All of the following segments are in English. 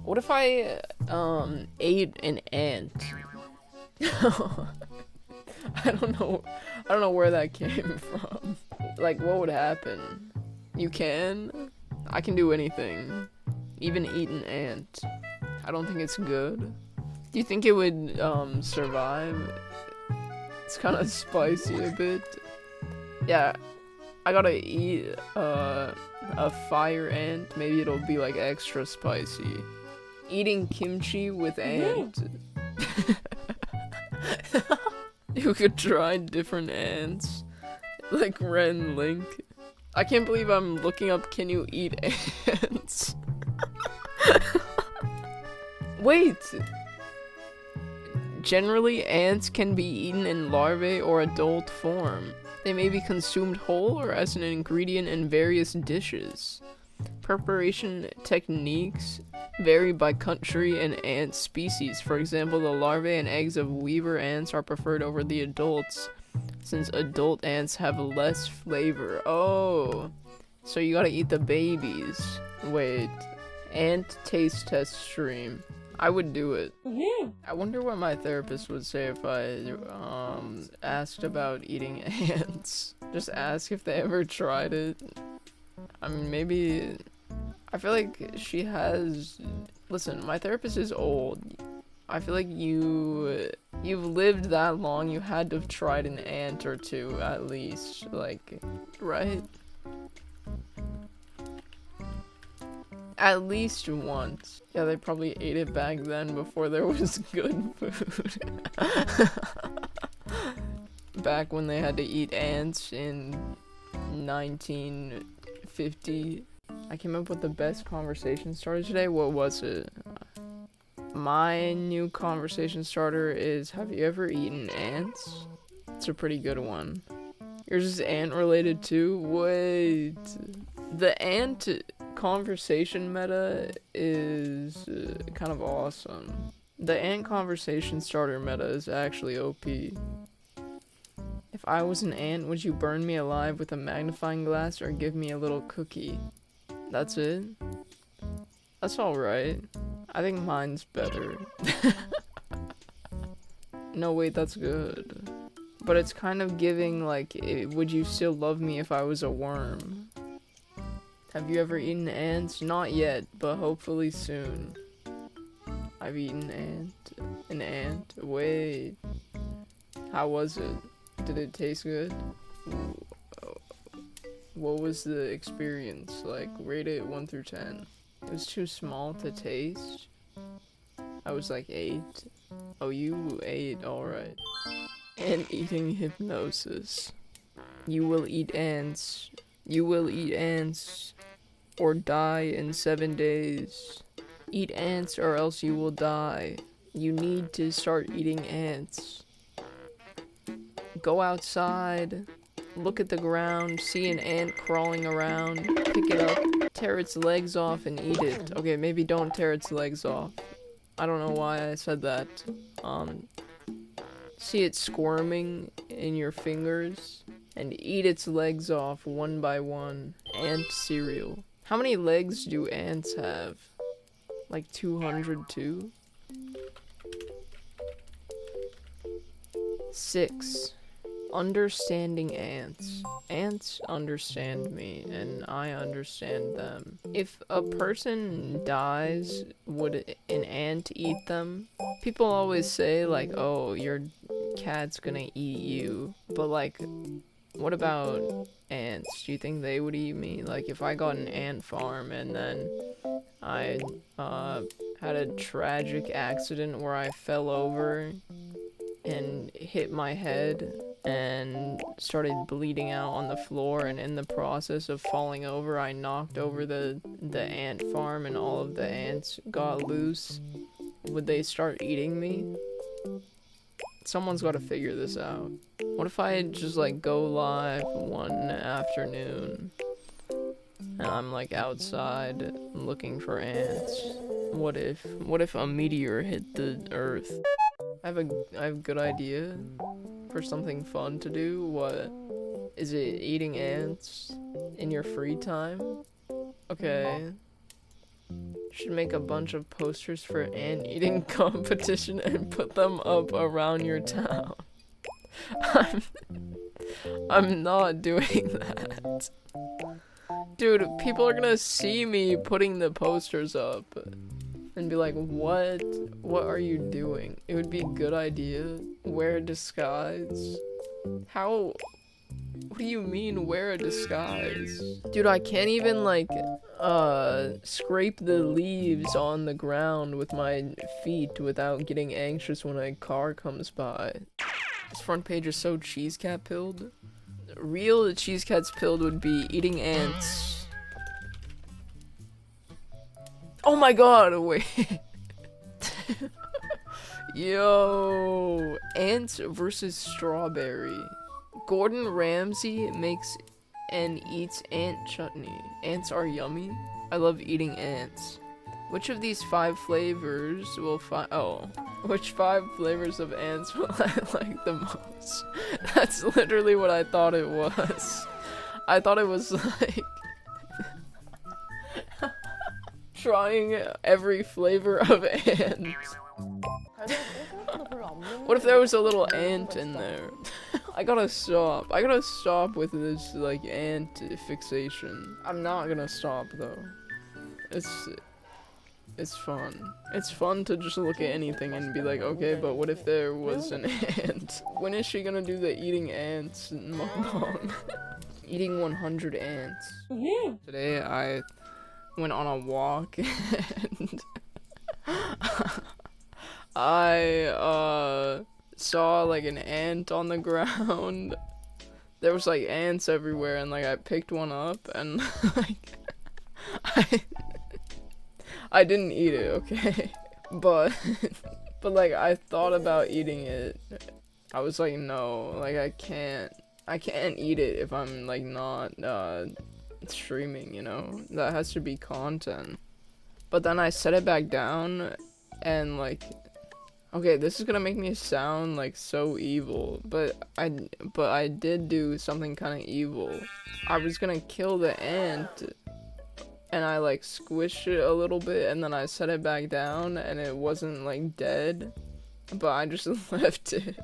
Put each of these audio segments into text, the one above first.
What if I, ate an ant? I don't know where that came from. Like, what would happen? You can? I can do anything. Even eat an ant. I don't think it's good. Do you think it would, survive? It's kind of spicy a bit. Yeah, I gotta eat, a fire ant. Maybe it'll be, like, extra spicy. Eating kimchi with ant. You could try different ants. Like Ren Link. I can't believe I'm looking up can you eat ants? Wait! Generally, ants can be eaten in larvae or adult form. They may be consumed whole or as an ingredient in various dishes. Preparation techniques vary by country and ant species. For example, the larvae and eggs of weaver ants are preferred over the adults, since adult ants have less flavor. Oh, so you gotta eat the babies. Wait, ant taste test stream. I would do it. I wonder what my therapist would say if I asked about eating ants. Just ask if they ever tried it. I mean, maybe. I feel like she has. Listen, my therapist is old. I feel like you've lived that long. You had to have tried an ant or two at least, like, right? At least once. Yeah, they probably ate it back then before there was good food. Back when they had to eat ants in 1950. I came up with the best conversation starter today. What was it? My new conversation starter is, have you ever eaten ants? It's a pretty good one. Yours is ant related too? Wait. The ant conversation meta is kind of awesome. The ant conversation starter meta is actually OP. If I was an ant, would you burn me alive with a magnifying glass or give me a little cookie? That's it? That's alright. I think mine's better. No, wait, that's good. But it's kind of giving, like, would you still love me if I was a worm? Have you ever eaten ants? Not yet, but hopefully soon. I've eaten an ant. Wait. How was it? Did it taste good? What was the experience? Like, rate it 1 through 10. It was too small to taste. I was like 8. Oh, you ate, alright. And eating hypnosis. You will eat ants. You will eat ants. Or die in 7 days. Eat ants or else you will die. You need to start eating ants. Go outside. Look at the ground, see an ant crawling around, pick it up, tear its legs off and eat it. Okay, maybe don't tear its legs off. I don't know why I said that. See it squirming in your fingers and eat its legs off one by one. Ant cereal. How many legs do ants have? Like 202? 6. Understanding ants. Ants understand me, and I understand them. If a person dies, would an ant eat them? People always say, like, oh, your cat's gonna eat you. But, like, what about ants? Do you think they would eat me? Like, if I got an ant farm and then I, had a tragic accident where I fell over and hit my head and started bleeding out on the floor, and in the process of falling over I knocked over the ant farm and all of the ants got loose, would they start eating me? Someone's got to figure this out. What if I just like go live one afternoone and I'm like outside looking for ants? What if a meteor hit the earth? I have a good idea for something fun to do. What? Is it eating ants in your free time? Okay. Should make a bunch of posters for an ant eating competition and put them up around your town. I'm not doing that. Dude, people are gonna see me putting the posters up and be like, what are you doing? It would be a good idea. Wear a disguise. How? What do you mean wear a disguise? Dude, I can't even like scrape the leaves on the ground with my feet without getting anxious when a car comes by. This front page is so cheese cat pilled. Real cheese cats pilled would be eating ants. Oh my god, wait. Yo, ants versus strawberry. Gordon Ramsay makes and eats ant chutney. Ants are yummy. I love eating ants. Which of these 5 flavors will which 5 flavors of ants will I like the most? That's literally what I thought it was. I thought it was like trying every flavor of ants. What if there was a little ant in there? I gotta stop. I gotta stop with this, like, ant fixation. I'm not gonna stop, though. It's fun. It's fun to just look at anything and be like, okay, but what if there was an ant? When is she gonna do the eating ants mukbang? Eating 100 ants. Today, I went on a walk and I saw like an ant on the ground. There was like ants everywhere, and like I picked one up and like I didn't eat it, okay? But like I thought about eating it. I was like, no, like I can't eat it if I'm like not streaming, you know? That has to be content. But then I set it back down and like, okay, this is gonna make me sound like so evil, but I did do something kind of evil. I was gonna kill the ant and I like squished it a little bit and then I set it back down and it wasn't like dead, but I just left it.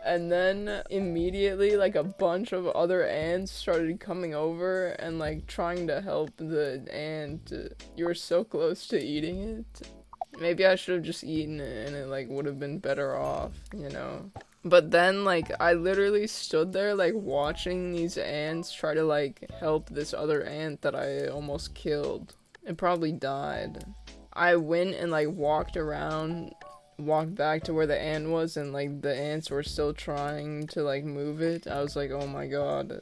And then immediately like a bunch of other ants started coming over and like trying to help the ant. You were so close to eating it. Maybe I should have just eaten it and it like would have been better off, you know? But then like I literally stood there like watching these ants try to like help this other ant that I almost killed. It probably died. I went and like walked back to where the ant was and like the ants were still trying to like move it. I was like, oh my god,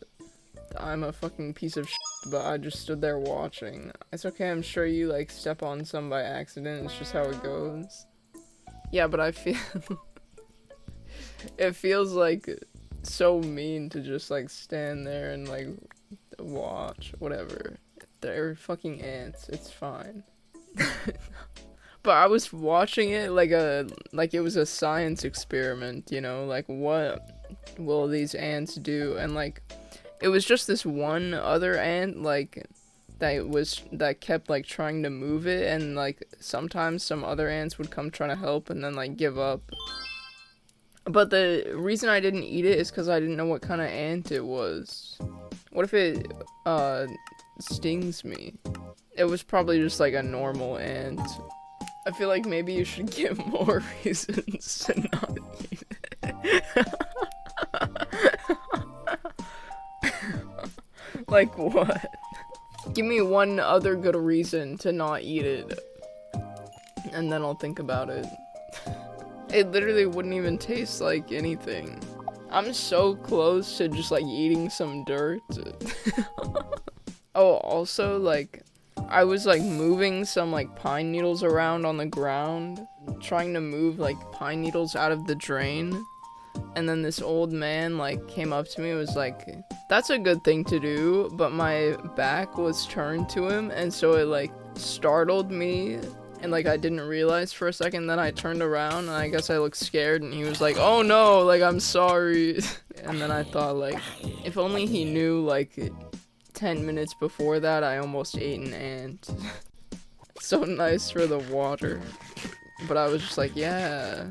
I'm a fucking piece of shit, but I just stood there watching. It's okay, I'm sure you like step on some by accident, it's just how it goes. Yeah, but I feel it feels like so mean to just like stand there and like watch, whatever. They're fucking ants, it's fine. But I was watching it like it was a science experiment, you know, like what will these ants do? And like it was just this one other ant like that kept like trying to move it, and like sometimes some other ants would come trying to help and then like give up. But the reason I didn't eat it is because I didn't know what kind of ant it was. What if it stings me? It was probably just like a normal ant. I feel like maybe you should give more reasons to not eat it. Like what? Give me one other good reason to not eat it, and then I'll think about it. It literally wouldn't even taste like anything. I'm so close to just like eating some dirt. Oh, also like I was like moving some like pine needles around on the ground, trying to move like pine needles out of the drain. And then this old man like came up to me and was like, that's a good thing to do, but my back was turned to him, and so it like startled me, and like I didn't realize for a second. Then I turned around and I guess I looked scared, and he was like, oh no, like I'm sorry. And then I thought like, if only he knew like 10 minutes before that I almost ate an ant. So nice for the water. But I was just like, yeah,